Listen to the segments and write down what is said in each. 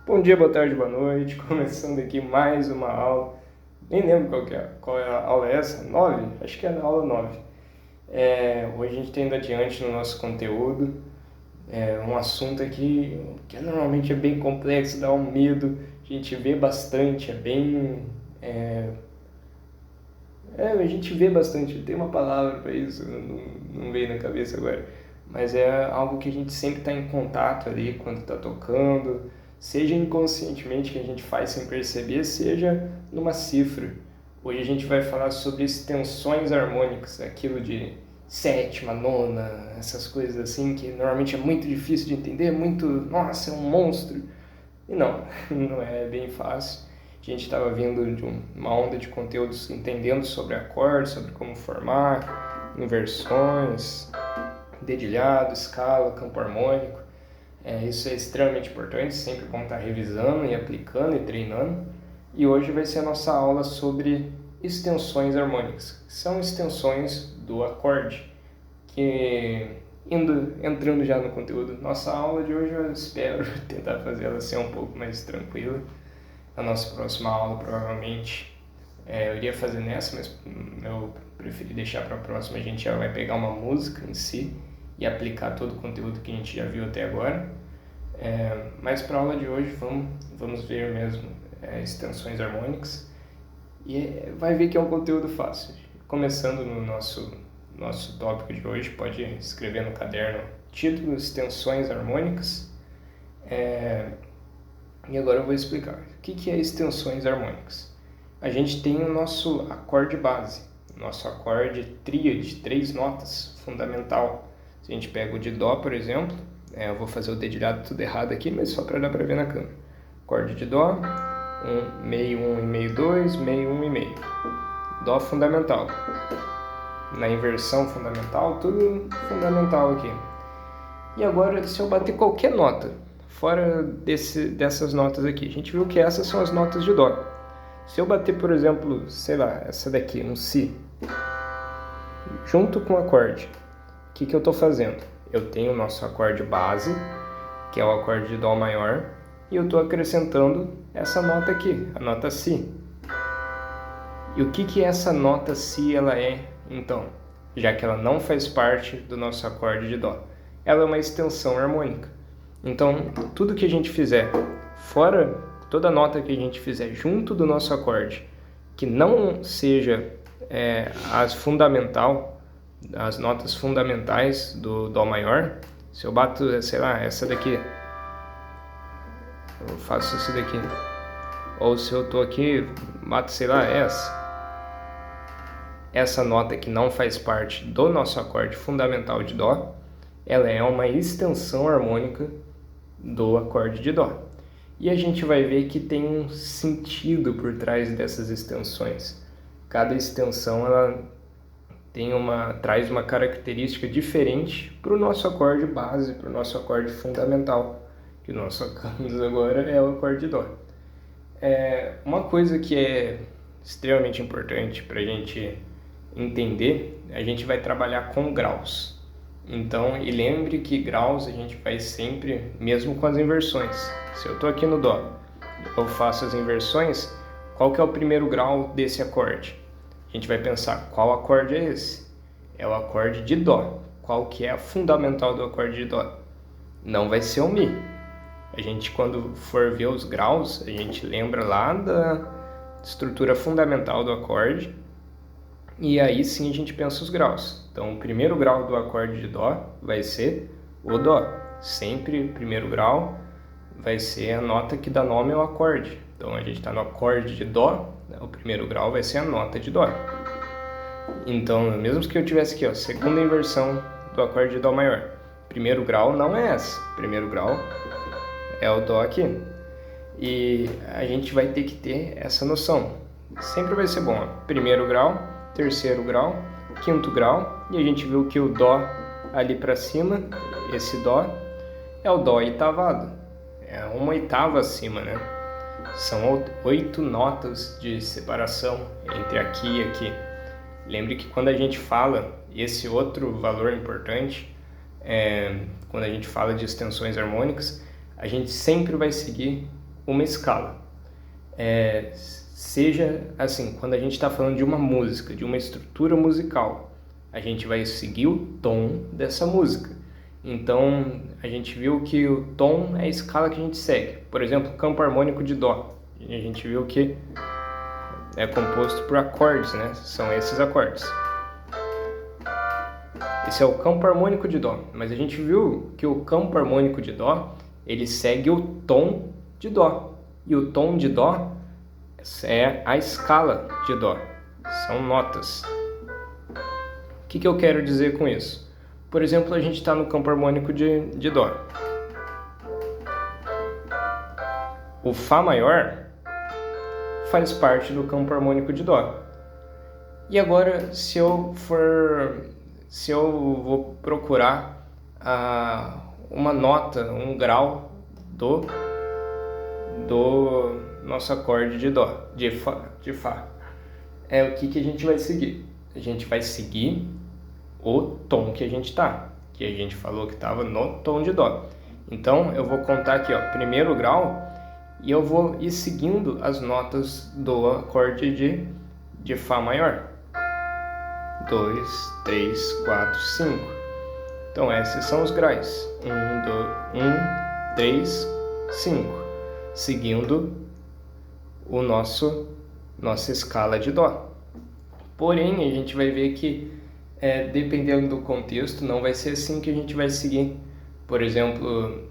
Bom dia, boa tarde, boa noite. Começando aqui mais uma aula. Nem lembro qual é a aula é essa? 9? Acho que é a aula 9. Hoje a gente está indo adiante no nosso conteúdo. Um assunto aqui que normalmente é bem complexo, dá um medo. A gente vê bastante, a gente vê bastante. Tem uma palavra para isso, não veio na cabeça agora. Mas é algo que a gente sempre está em contato ali quando está tocando, seja inconscientemente que a gente faz sem perceber, seja numa cifra. Hoje a gente vai falar sobre extensões harmônicas, aquilo de sétima, nona, essas coisas assim que normalmente é muito difícil de entender, nossa, é um monstro. E não, não é bem fácil. A gente estava vindo de uma onda de conteúdos entendendo sobre acordes, sobre como formar, inversões, dedilhado, escala, campo harmônico. Isso é extremamente importante, sempre bom estar revisando e aplicando e treinando. E hoje vai ser a nossa aula sobre extensões harmônicas, que são extensões do acorde. Entrando já no conteúdo, nossa aula de hoje eu espero tentar fazer ela ser um pouco mais tranquila. A nossa próxima aula provavelmente eu iria fazer nessa, mas eu preferi deixar para a próxima. A gente já vai pegar uma música em si e aplicar todo o conteúdo que a gente já viu até agora. Mas para a aula de hoje vamos ver mesmo extensões harmônicas e vai ver que é um conteúdo fácil. Começando no nosso tópico de hoje, pode escrever no caderno título extensões harmônicas. E agora eu vou explicar. O que é extensões harmônicas? A gente tem o nosso acorde base, nosso acorde tríade, 3 notas, fundamental. Se a gente pega o de Dó, por exemplo, eu vou fazer o dedilhado tudo errado aqui, mas só para dar para ver na câmera. Acorde de Dó, 1, meio, 1 e meio, 2, meio, 1 e meio. Dó fundamental. Na inversão fundamental, tudo fundamental aqui. E agora, se eu bater qualquer nota, fora dessas notas aqui, a gente viu que essas são as notas de Dó. Se eu bater, por exemplo, sei lá, essa daqui, um Si, junto com o acorde, o que eu estou fazendo? Eu tenho o nosso acorde base, que é o acorde de Dó maior, e eu estou acrescentando essa nota aqui, a nota Si. E o que essa nota Si ela é, então? Já que ela não faz parte do nosso acorde de Dó. Ela é uma extensão harmônica. Então, tudo que a gente fizer, fora toda nota que a gente fizer junto do nosso acorde, que não seja as notas fundamentais do Dó maior, se eu bato, sei lá, essa daqui, eu faço isso daqui. Ou se eu tô aqui, bato, sei lá, essa nota que não faz parte do nosso acorde fundamental de Dó, ela é uma extensão harmônica do acorde de Dó. E a gente vai ver que tem um sentido por trás dessas extensões. Cada extensão ela traz uma característica diferente para o nosso acorde base, para o nosso acorde fundamental, que nós tocamos agora é o acorde de Dó. Uma coisa que é extremamente importante para a gente entender, a gente vai trabalhar com graus. Então, e lembre que graus a gente vai sempre, mesmo com as inversões. Se eu estou aqui no Dó, eu faço as inversões, qual que é o primeiro grau desse acorde? A gente vai pensar, qual acorde é esse? É o acorde de Dó. Qual que é a fundamental do acorde de Dó? Não vai ser o Mi. A gente, quando for ver os graus, a gente lembra lá da estrutura fundamental do acorde, e aí sim a gente pensa os graus. Então, o primeiro grau do acorde de Dó vai ser o Dó. Sempre o primeiro grau vai ser a nota que dá nome ao acorde. Então, a gente está no acorde de Dó, o primeiro grau vai ser a nota de Dó. Então, mesmo que eu tivesse aqui, segunda inversão do acorde de Dó maior, primeiro grau não é essa. Primeiro grau é o Dó aqui. E a gente vai ter que ter essa noção. Sempre vai ser bom. Primeiro grau, terceiro grau, quinto grau, e a gente viu que o Dó ali para cima, esse Dó, é o Dó oitavado. É uma oitava acima, né? São 8 notas de separação entre aqui e aqui. Lembre que quando a gente fala, esse outro valor importante, quando a gente fala de extensões harmônicas, a gente sempre vai seguir uma escala. Seja assim, quando a gente está falando de uma música, de uma estrutura musical, a gente vai seguir o tom dessa música. Então, a gente viu que o tom é a escala que a gente segue. Por exemplo, o campo harmônico de Dó. A gente viu que é composto por acordes, né? São esses acordes. Esse é o campo harmônico de Dó. Mas a gente viu que o campo harmônico de Dó, ele segue o tom de Dó. E o tom de Dó é a escala de Dó. São notas. O que eu quero dizer com isso? Por exemplo, a gente está no campo harmônico de Dó. O Fá maior faz parte do campo harmônico de Dó. E agora, se eu vou procurar uma nota, um grau do nosso acorde de Dó, de Fá, o que a gente vai seguir? A gente vai seguir o tom que a gente está, que a gente falou que estava no tom de Dó. Então, eu vou contar aqui, ó, primeiro grau, e eu vou ir seguindo as notas do acorde de Fá maior. 2, 3, 4, 5. Então, esses são os graus. 1, 3, 5. Seguindo o nossa escala de Dó. Porém, a gente vai ver que dependendo do contexto, não vai ser assim que a gente vai seguir. Por exemplo,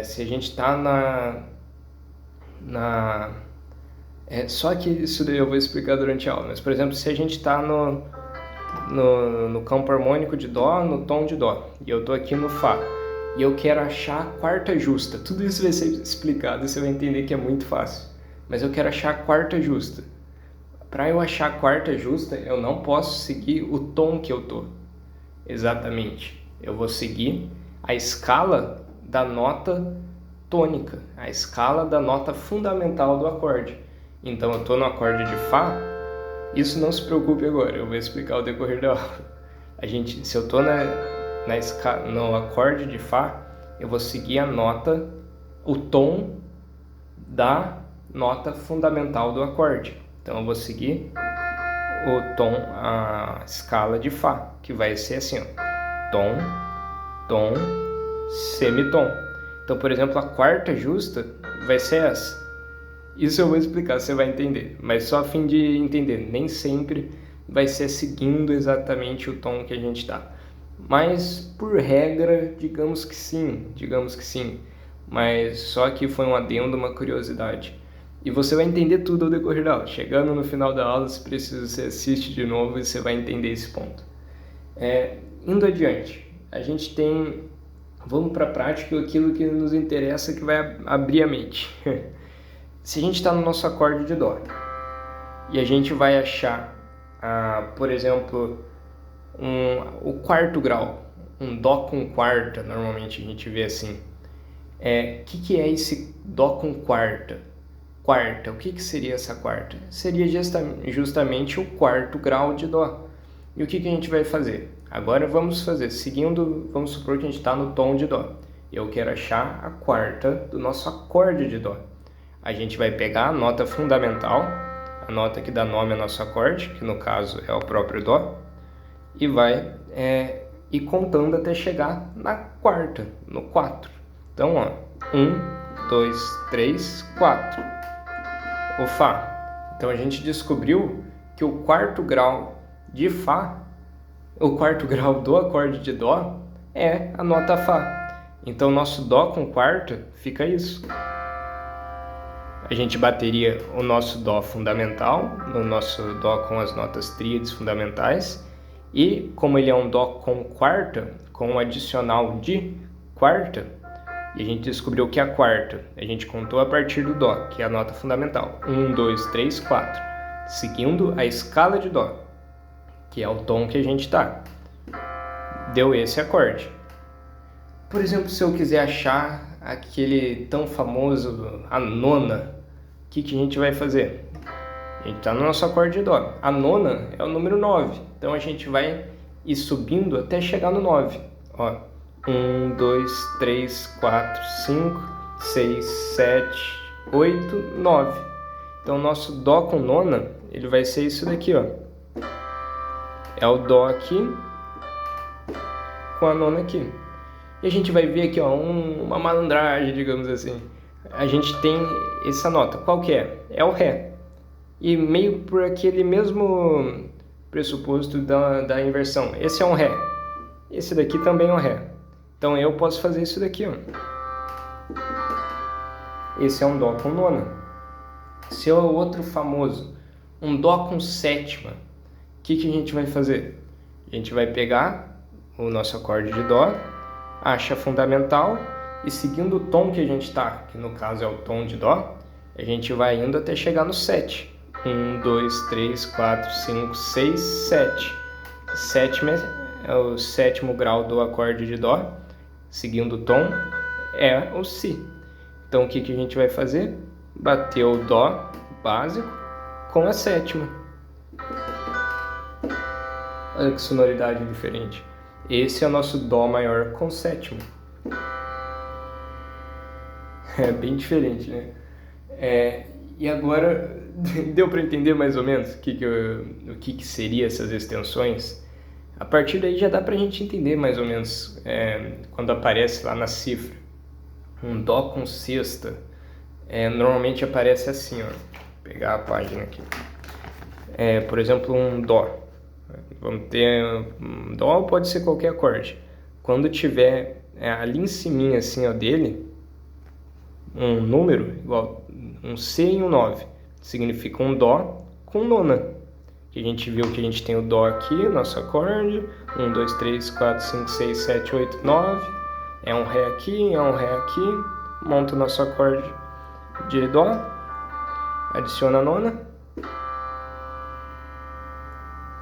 se a gente está só que isso daí eu vou explicar durante a aula, mas, por exemplo, se a gente está no campo harmônico de Dó, no tom de Dó, e eu estou aqui no Fá, e eu quero achar a quarta justa, tudo isso vai ser explicado e você vai entender que é muito fácil, mas eu quero achar a quarta justa. Para eu achar a quarta justa, eu não posso seguir o tom que eu tô. Exatamente. Eu vou seguir a escala da nota tônica, a escala da nota fundamental do acorde. Então, eu tô no acorde de Fá, isso não se preocupe agora, eu vou explicar ao decorrer da aula. Se eu tô no acorde de Fá, eu vou seguir o tom da nota fundamental do acorde. Então, eu vou seguir o tom, a escala de Fá, que vai ser assim, ó, tom, tom, semitom. Então, por exemplo, a quarta justa vai ser essa. Isso eu vou explicar, você vai entender. Mas só a fim de entender, nem sempre vai ser seguindo exatamente o tom que a gente está. Mas, por regra, digamos que sim. Mas só que foi um adendo, uma curiosidade. E você vai entender tudo ao decorrer da aula. Chegando no final da aula, se precisa, você assiste de novo e você vai entender esse ponto. Indo adiante, vamos para a prática, aquilo que nos interessa, que vai abrir a mente. Se a gente está no nosso acorde de Dó e a gente vai achar, por exemplo, o quarto grau, um Dó com quarta, normalmente a gente vê assim. O que é esse Dó com quarta? Quarta, o que seria essa quarta? Seria justamente o quarto grau de Dó. E o que a gente vai fazer? Agora vamos supor que a gente está no tom de Dó. Eu quero achar a quarta do nosso acorde de Dó. A gente vai pegar a nota fundamental, a nota que dá nome ao nosso acorde, que no caso é o próprio Dó, e vai ir contando até chegar na quarta, no 4. Então, ó, 1, 2, 3, 4. O Fá. Então a gente descobriu que o quarto grau de Fá, o quarto grau do acorde de Dó, é a nota Fá. Então nosso Dó com quarta fica isso. A gente bateria o nosso Dó fundamental, no nosso Dó com as notas tríades fundamentais, e como ele é um Dó com quarta, com um adicional de quarta, e a gente descobriu que a quarta, a gente contou a partir do Dó, que é a nota fundamental. 1, 2, 3, 4. Seguindo a escala de Dó, que é o tom que a gente está. deu esse acorde. Por exemplo, se eu quiser achar aquele tão famoso, a nona, o que a gente vai fazer? A gente está no nosso acorde de Dó. A nona é o número 9, então a gente vai ir subindo até chegar no 9. Ó, 1, 2, 3, 4, 5, 6, 7, 8, 9. Então o nosso Dó com nona, ele vai ser isso daqui, ó. É o Dó aqui com a nona aqui. E a gente vai ver aqui, ó, uma malandragem, digamos assim. A gente tem essa nota. Qual que é? É o Ré. E meio por aquele mesmo pressuposto da inversão. Esse é um Ré. Esse daqui também é um Ré. Então eu posso fazer isso daqui, ó. Esse é um Dó com nona. Esse é o outro famoso. Um Dó com sétima. O que a gente vai fazer? A gente vai pegar o nosso acorde de Dó, acha fundamental, e seguindo o tom que a gente está, que no caso é o tom de Dó, a gente vai indo até chegar no 7. 1, 2, 3, 4, 5, 6, 7. Sétima é o sétimo grau do acorde de Dó, seguindo o tom é o Si. Então o que a gente vai fazer? Bater o Dó básico com a sétima. Olha que sonoridade diferente. Esse é o nosso Dó maior com sétima. É bem diferente, né? E agora, deu para entender mais ou menos o que seria essas extensões? A partir daí já dá para a gente entender mais ou menos quando aparece lá na cifra. Um Dó com sexta, normalmente aparece assim, ó. Vou pegar a página aqui. Por exemplo, um Dó. Vamos ter um Dó, pode ser qualquer acorde. Quando tiver ali em cima assim, ó, dele, um número igual um C e um 9, significa um Dó com nona. Que a gente viu que a gente tem o Dó aqui, nosso acorde, 1, 2, 3, 4, 5, 6, 7, 8, 9, é um Ré aqui, é um Ré aqui, monta o nosso acorde de Dó, adiciona a nona.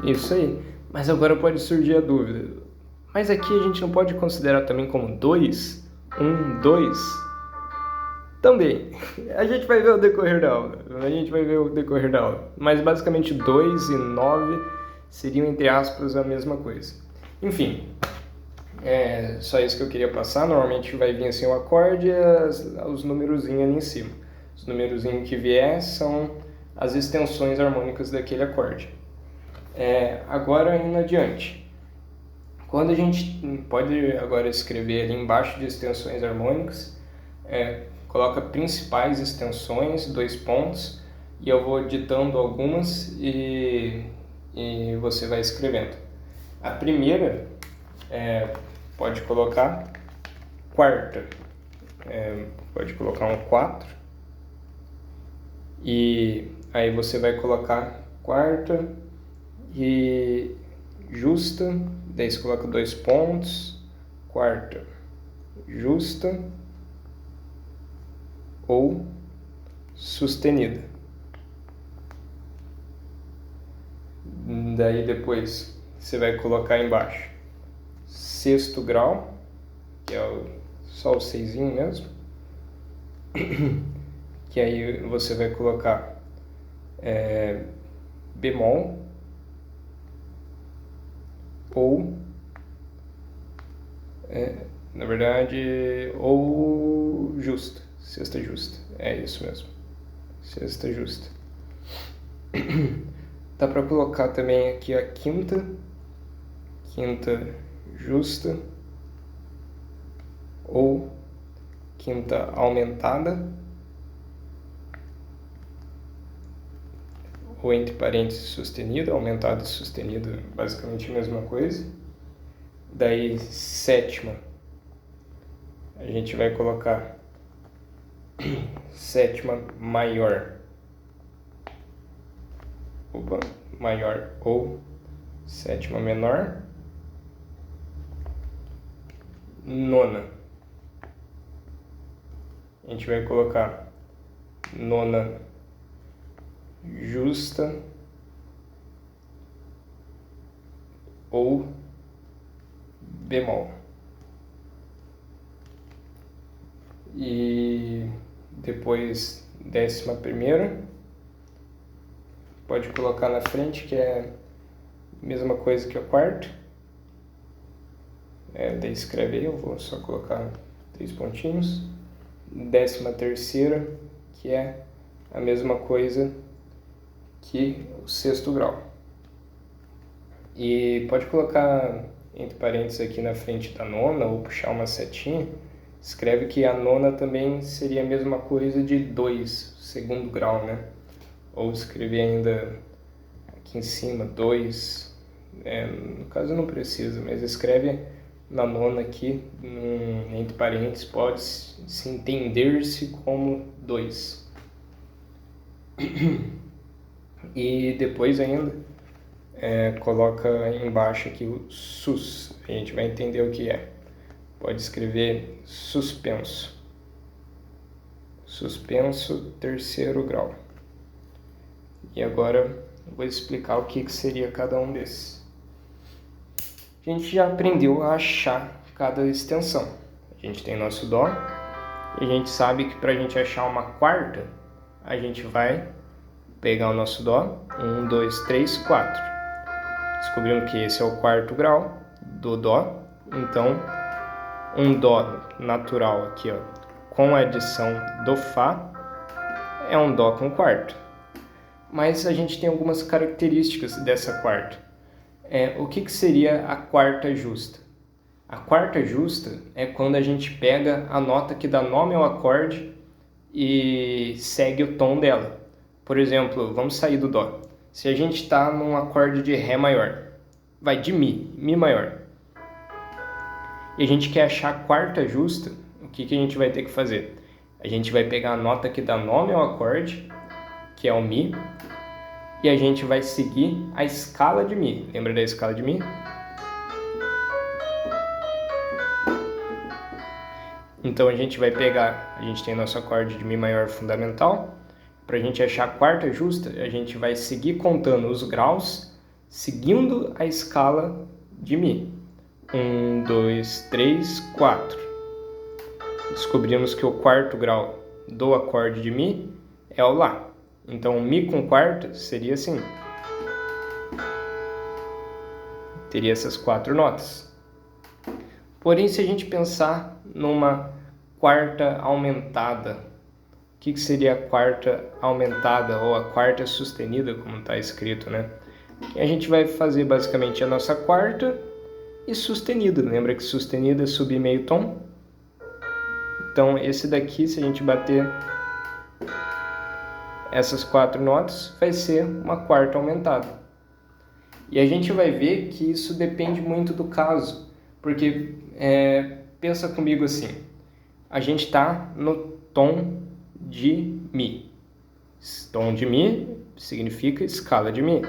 Isso aí. Mas agora pode surgir a dúvida. Mas aqui a gente não pode considerar também como 2? 1, 2? Também. A gente vai ver o decorrer da aula. Mas basicamente 2 e 9 seriam, entre aspas, a mesma coisa. Enfim, é só isso que eu queria passar. Normalmente vai vir assim o acorde e os numerozinhos ali em cima. Os numerozinhos que vier são as extensões harmônicas daquele acorde. Agora indo adiante, quando a gente pode agora escrever ali embaixo de extensões harmônicas, coloca principais extensões, 2 pontos, e eu vou ditando algumas e você vai escrevendo. A primeira pode colocar quarta, pode colocar um 4, e aí você vai colocar quarta e justa, daí você coloca 2 pontos, quarta, justa ou sustenida. Daí depois você vai colocar embaixo sexto grau, que é só o 6zinho mesmo, que aí você vai colocar bemol ou na verdade ou justa, sexta justa, é isso mesmo, sexta justa. Dá para colocar também aqui a quinta justa ou quinta aumentada, ou entre parênteses sustenido, aumentado e sustenido, basicamente a mesma coisa. Daí sétima, a gente vai colocar sétima maior, maior ou sétima menor. Nona, a gente vai colocar nona justa ou bemol. E depois 11ª, pode colocar na frente, que é a mesma coisa que a quarta. Daí escreve aí, eu vou só colocar 3 pontinhos. 13ª, que é a mesma coisa que o 6º grau. E pode colocar entre parênteses aqui na frente da nona, ou puxar uma setinha, escreve que a nona também seria a mesma coisa de 2, 2º grau, né? Ou escrever ainda aqui em cima, 2, no caso não precisa, mas escreve na nona aqui, entre parênteses, pode se entender-se como 2. E depois ainda coloca embaixo aqui o sus, a gente vai entender o que é. Pode escrever suspenso. Suspenso 3º grau. E agora eu vou explicar o que seria cada um desses. A gente já aprendeu a achar cada extensão. A gente tem nosso dó e a gente sabe que para a gente achar uma quarta, a gente vai pegar o nosso dó, 1, 2, 3, 4. Descobrimos que esse é o 4º grau do dó, então um dó natural aqui, ó, com a adição do fá, é um dó com quarta. Mas a gente tem algumas características dessa quarta. O que seria a quarta justa? A quarta justa é quando a gente pega a nota que dá nome ao acorde e segue o tom dela. Por exemplo, vamos sair do dó. Se a gente está num acorde de ré maior, vai de mi maior, e a gente quer achar a quarta justa, o que a gente vai ter que fazer? A gente vai pegar a nota que dá nome ao acorde, que é o mi, e a gente vai seguir a escala de mi. Lembra da escala de mi? Então a gente vai pegar, a gente tem nosso acorde de mi maior fundamental. Para a gente achar a quarta justa, a gente vai seguir contando os graus, seguindo a escala de mi. 1, 2, 3, 4. Descobrimos que o 4º grau do acorde de mi é o lá. Então, mi com quarta seria assim. Teria essas 4 notas. Porém, se a gente pensar numa quarta aumentada, o que seria a quarta aumentada ou a quarta sustenida, como está escrito, né? A gente vai fazer basicamente a nossa quarta e sustenida. Lembra que sustenida é subir meio tom? Então, esse daqui, se a gente bater essas 4 notas, vai ser uma quarta aumentada. E a gente vai ver que isso depende muito do caso, porque pensa comigo assim, a gente está no tom de mi. Tom de mi significa escala de mi.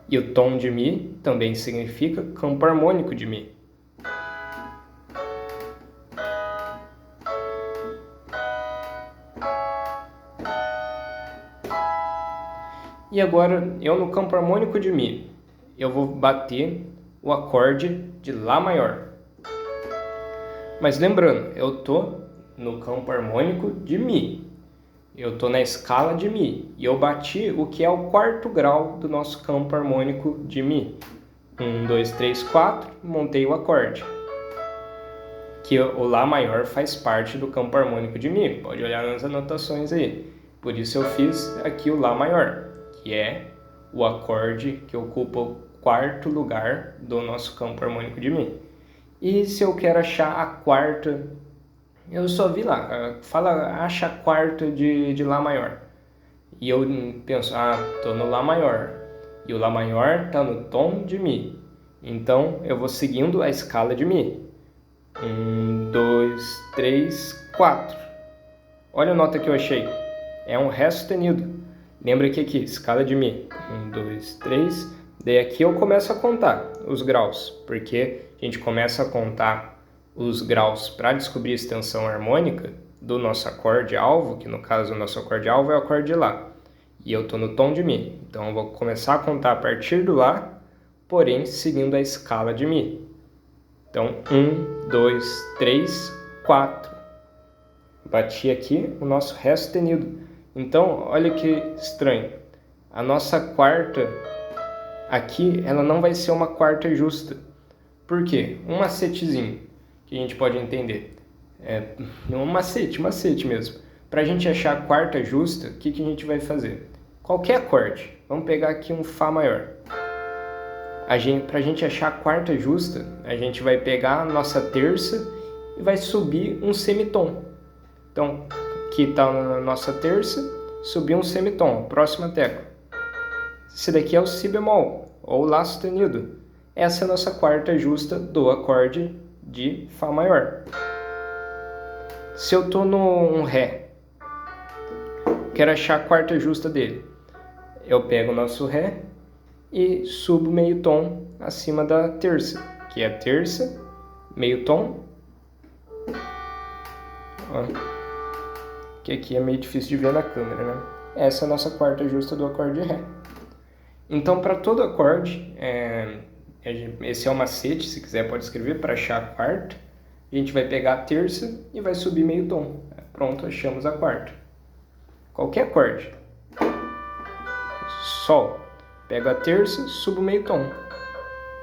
E o tom de mi também significa campo harmônico de mi. E agora, eu no campo harmônico de mi, eu vou bater o acorde de lá maior. Mas lembrando, eu tô no campo harmônico de mi. Eu tô na escala de mi. E eu bati o que é o 4º grau do nosso campo harmônico de mi. 1, 2, 3, 4, montei o acorde. Que o lá maior faz parte do campo harmônico de mi. Pode olhar nas anotações aí. Por isso eu fiz aqui o lá maior, que é o acorde que ocupa o 4º lugar do nosso campo harmônico de mi. E se eu quero achar a quarta, eu só vi lá, acha a quarta de lá maior. E eu penso, tô no lá maior. E o lá maior tá no tom de mi. Então eu vou seguindo a escala de mi. 1, 2, 3, 4. Olha a nota que eu achei. É um ré sustenido. Lembra que aqui, escala de mi. 1, 2, 3. Daí aqui eu começo a contar os graus, porque a gente começa a contar os graus para descobrir a extensão harmônica do nosso acorde alvo, que no caso o nosso acorde alvo é o acorde de lá. E eu estou no tom de mi. Então eu vou começar a contar a partir do lá porém seguindo a escala de Mi. Então, 1, 2, 3, 4. Bati aqui o nosso Ré sustenido. Então, olha que estranho. A nossa quarta aqui, ela não vai ser uma quarta justa. Por quê? Um macetezinho que a gente pode entender. Um macete mesmo. Para a gente achar a quarta justa, o que a gente vai fazer? Qualquer acorde. Vamos pegar aqui um Fá maior. Para a gente achar a quarta justa, a gente vai pegar a nossa terça e vai subir um semitom. Então, aqui está na nossa terça, subir um semitom, próxima tecla. Esse daqui é o Si bemol, ou Lá sustenido. Essa é a nossa quarta justa do acorde de Fá maior. Se eu estou no Ré, quero achar a quarta justa dele, eu pego o nosso Ré e subo meio tom acima da terça, que é a terça, meio tom. Que aqui é meio difícil de ver na câmera, né? Essa é a nossa quarta justa do acorde de Ré. Então, para todo acorde, esse é o macete, se quiser pode escrever, para achar a quarta. A gente vai pegar a terça e vai subir meio tom. Pronto, achamos a quarta. Qualquer acorde. Sol. Pego a terça, subo meio tom.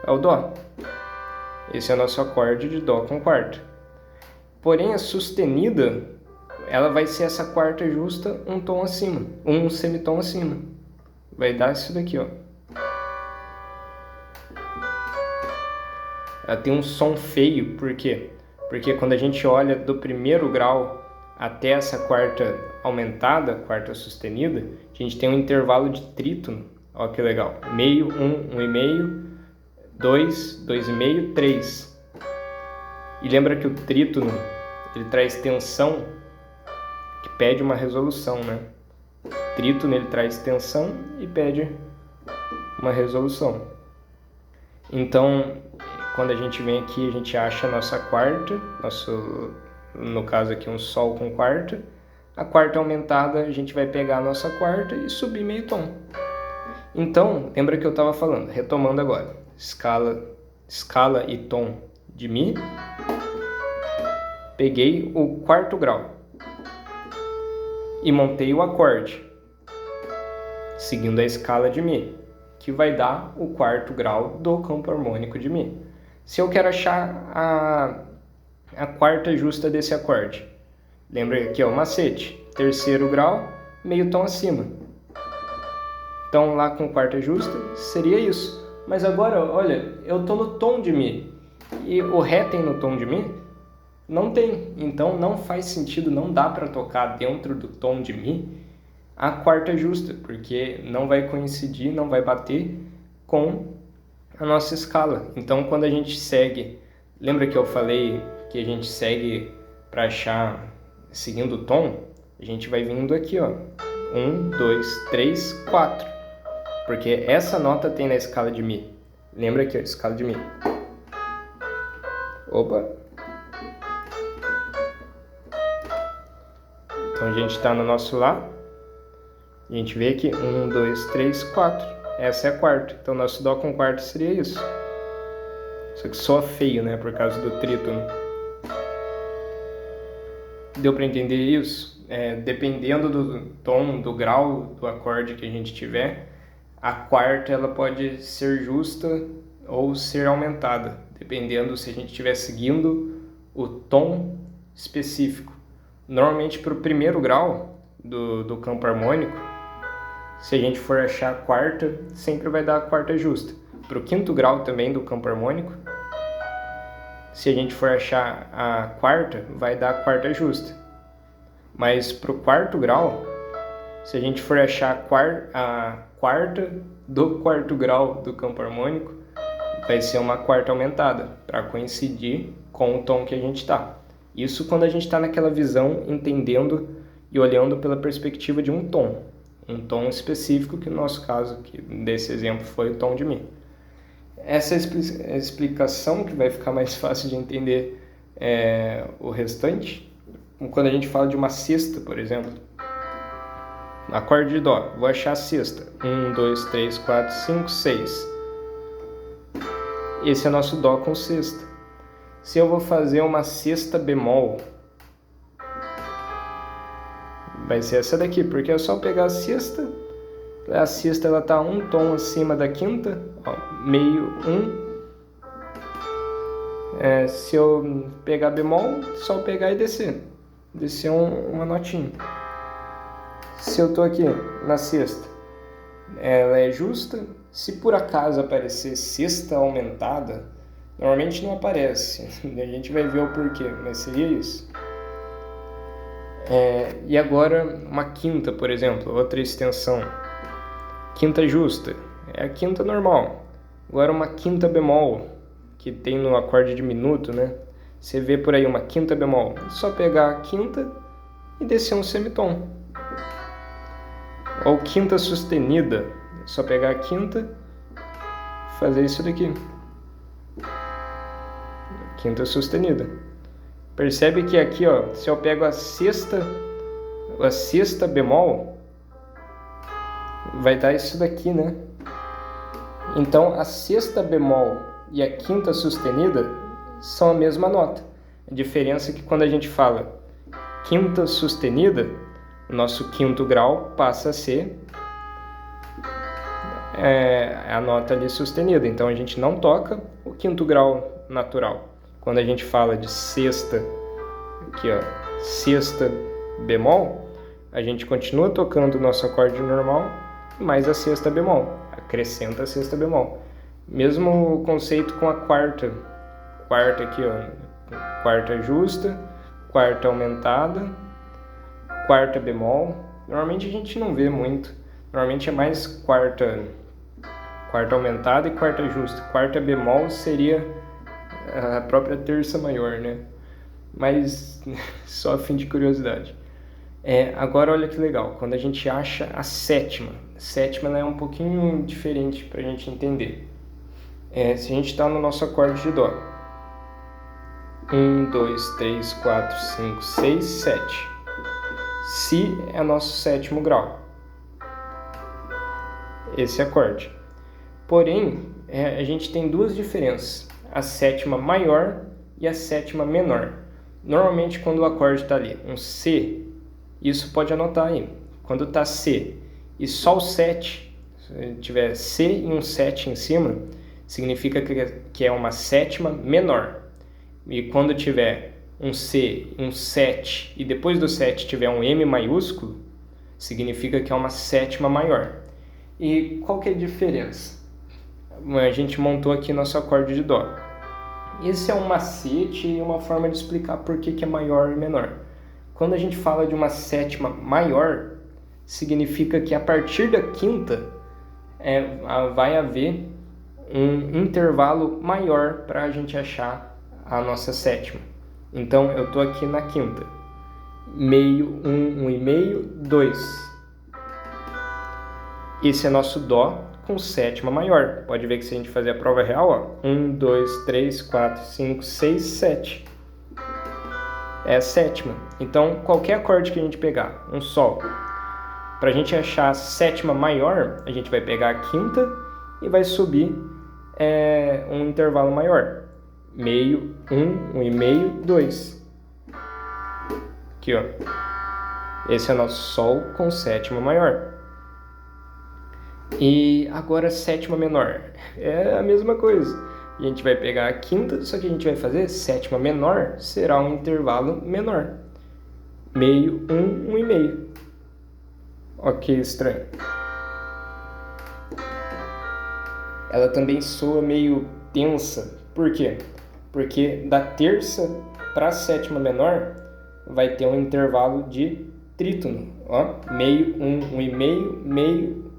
É o Dó. Esse é o nosso acorde de Dó com quarta. Porém, a sustenida, ela vai ser essa quarta justa um tom acima, um semitom acima. Vai dar isso daqui, ó. Ela tem um som feio, por quê? Porque quando a gente olha do primeiro grau até essa quarta aumentada, quarta sustenida, a gente tem um intervalo de trítono. Olha que legal. Meio, 1, 1,5, 2, 2,5, 3. E lembra que o trítono, ele traz tensão, que pede uma resolução, né? O trítono, ele traz tensão e pede uma resolução. Então, quando a gente vem aqui, a gente acha a nossa quarta, no caso aqui um Sol com quarta. A quarta aumentada, a gente vai pegar a nossa quarta e subir meio tom. Então, lembra que eu estava falando, retomando agora, escala e tom de Mi, peguei o quarto grau e montei o acorde, seguindo a escala de Mi, que vai dar o quarto grau do campo harmônico de Mi. Se eu quero achar a quarta justa desse acorde, lembra que é o macete, terceiro grau, meio tom acima. Então, lá com quarta justa, seria isso. Mas agora, olha, eu estou no tom de Mi. E o Ré tem no tom de Mi? Não tem. Então, não faz sentido, não dá para tocar dentro do tom de Mi a quarta justa, porque não vai coincidir, não vai bater com a nossa escala. Então, quando a gente segue... Lembra que eu falei que a gente segue para achar seguindo o tom? A gente vai vindo aqui, ó. 1, 2, 3, 4. Porque essa nota tem na escala de Mi. Lembra aqui, ó, escala de Mi. Opa! Então a gente está no nosso Lá. A gente vê aqui 1, 2, 3, 4. Essa é a quarta. Então nosso Dó com quarta seria isso. Só que soa feio, né? Por causa do trítono. Deu para entender isso? Dependendo do tom, do grau do acorde que a gente tiver, a quarta ela pode ser justa ou ser aumentada, dependendo se a gente estiver seguindo o tom específico. Normalmente para o primeiro grau do campo harmônico, se a gente for achar a quarta, sempre vai dar a quarta justa. Para o quinto grau também do campo harmônico, se a gente for achar a quarta, vai dar a quarta justa. Mas para o quarto grau, se a gente for achar a quarta do quarto grau do campo harmônico, vai ser uma quarta aumentada, para coincidir com o tom que a gente está. Isso quando a gente está naquela visão, entendendo e olhando pela perspectiva de um tom específico, que no nosso caso, que desse exemplo, foi o tom de Mi. Essa explicação que vai ficar mais fácil de entender o restante, quando a gente fala de uma sexta, por exemplo, acorde de Dó, vou achar a sexta, 1, 2, 3, 4, 5, 6. Esse é nosso Dó com sexta. Se eu vou fazer uma sexta bemol, vai ser essa daqui, porque é só pegar a sexta ela tá um tom acima da quinta, ó, meio, se eu pegar bemol, só pegar e descer uma notinha. Se eu tô aqui na sexta, ela é justa. Se por acaso aparecer sexta aumentada, normalmente não aparece, a gente vai ver o porquê, mas seria isso. E agora uma quinta, por exemplo, outra extensão. Quinta justa é a quinta normal. Agora uma quinta bemol, que tem no acorde diminuto, né? Você vê por aí uma quinta bemol, é só pegar a quinta e descer um semitom. Ou quinta sustenida, é só pegar a quinta e fazer isso daqui. Quinta sustenida. Percebe que aqui, ó, se eu pego a sexta bemol, vai dar isso daqui, né? Então, a sexta bemol e a quinta sustenida são a mesma nota. A diferença é que quando a gente fala quinta sustenida, o nosso quinto grau passa a ser a nota ali sustenida. Então, a gente não toca o quinto grau natural. Quando a gente fala de sexta, aqui ó, sexta bemol, a gente continua tocando o nosso acorde normal, mais a sexta bemol, acrescenta a sexta bemol. Mesmo conceito com a quarta aqui, ó, quarta justa, quarta aumentada, quarta bemol. Normalmente a gente não vê muito, normalmente é mais quarta aumentada e quarta justa. Quarta bemol seria a própria terça maior, né? Mas só a fim de curiosidade. Agora olha que legal, quando a gente acha a sétima ela é um pouquinho diferente para a gente entender. Se a gente está no nosso acorde de Dó, 1, 2, 3, 4, 5, 6, 7. Si é nosso sétimo grau, esse acorde. Porém, a gente tem duas diferenças, a sétima maior e a sétima menor. Normalmente quando o acorde está ali, um C, isso pode anotar aí, quando está C e só o 7, se tiver C e um 7 em cima, significa que é uma sétima menor. E quando tiver um C, um 7 e depois do 7 tiver um M maiúsculo, significa que é uma sétima maior. E qual que é a diferença? A gente montou aqui nosso acorde de Dó. Esse é um macete e uma forma de explicar por que é maior e menor. Quando a gente fala de uma sétima maior, significa que a partir da quinta vai haver um intervalo maior para a gente achar a nossa sétima. Então eu estou aqui na quinta, meio, 1, 1,5, 2. Esse é nosso Dó com sétima maior. Pode ver que se a gente fazer a prova real, ó, 1, 2, 3, 4, 5, 6, 7. É a sétima. Então, qualquer acorde que a gente pegar, um Sol, para a gente achar a sétima maior, a gente vai pegar a quinta e vai subir um intervalo maior. Meio, 1, 1,5, 2. Aqui, ó. Esse é nosso Sol com sétima maior. E agora sétima menor. É a mesma coisa. A gente vai pegar a quinta, só que a gente vai fazer sétima menor, será um intervalo menor. Meio, 1, 1,5. Ok, estranho. Ela também soa meio tensa. Por quê? Porque da terça para a sétima menor vai ter um intervalo de trítono. Ó, meio, 1, 1,5, meio,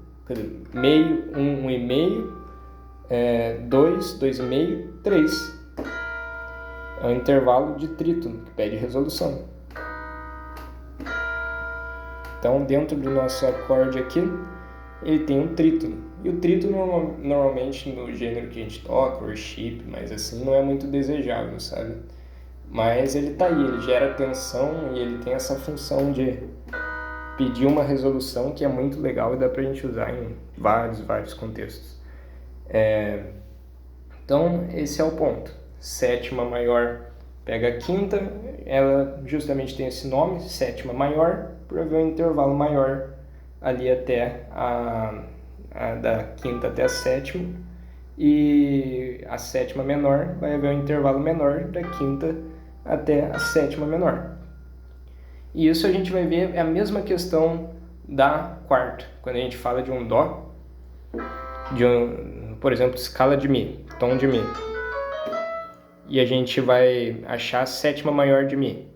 1, 1,5, 2, 2,5, 3. É um intervalo de trítono que pede resolução. Então, dentro do nosso acorde aqui, ele tem um trítono. E o trítono, normalmente, no gênero que a gente toca, worship, mas assim, não é muito desejável, sabe? Mas ele tá aí, ele gera tensão e ele tem essa função de pedir uma resolução que é muito legal e dá pra gente usar em vários contextos. Então, esse é o ponto. Sétima maior pega a quinta, ela justamente tem esse nome, sétima maior, por haver um intervalo maior ali até da quinta até a sétima, e a sétima menor vai haver um intervalo menor da quinta até a sétima menor. E isso a gente vai ver, é a mesma questão da quarta, quando a gente fala de um dó, por exemplo, escala de mi, tom de mi, e a gente vai achar a sétima maior de mi.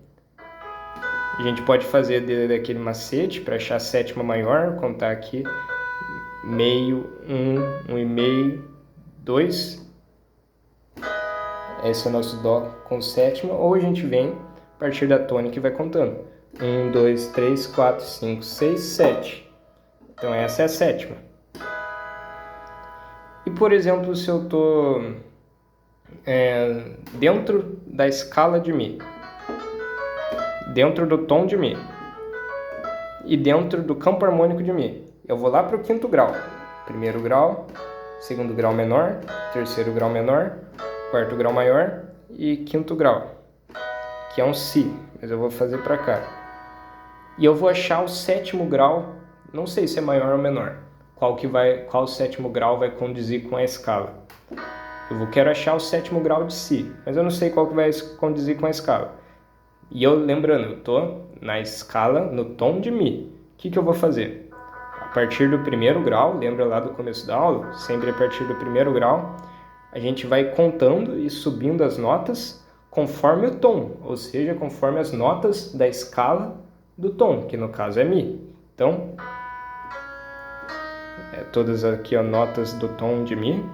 A gente pode fazer daquele macete para achar a sétima maior, contar aqui meio, 1,5, 2. Esse é o nosso dó com sétima, ou a gente vem a partir da tônica e vai contando. 1, 2, 3, 4, 5, 6, 7. Então essa é a sétima. E por exemplo, se eu estou dentro da escala de mi, dentro do tom de mi e dentro do campo harmônico de mi, eu vou lá para o quinto grau. Primeiro grau, segundo grau menor, terceiro grau menor, quarto grau maior e quinto grau, que é um si, mas eu vou fazer para cá. E eu vou achar o sétimo grau, não sei se é maior ou menor, qual sétimo grau vai condizir com a escala. Quero achar o sétimo grau de si, mas eu não sei qual que vai condizir com a escala. E lembrando, eu estou na escala, no tom de mi. O que eu vou fazer? A partir do primeiro grau, lembra lá do começo da aula? Sempre a partir do primeiro grau, a gente vai contando e subindo as notas conforme o tom, ou seja, conforme as notas da escala do tom, que no caso é mi. Então, todas aqui notas do tom de mi.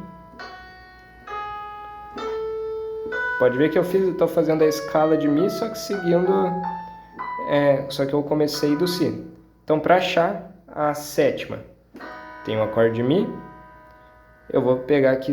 Pode ver que eu estou fazendo a escala de mi, só que seguindo, só que eu comecei do si. Então, para achar a sétima, tem o acorde de mi, eu vou pegar aqui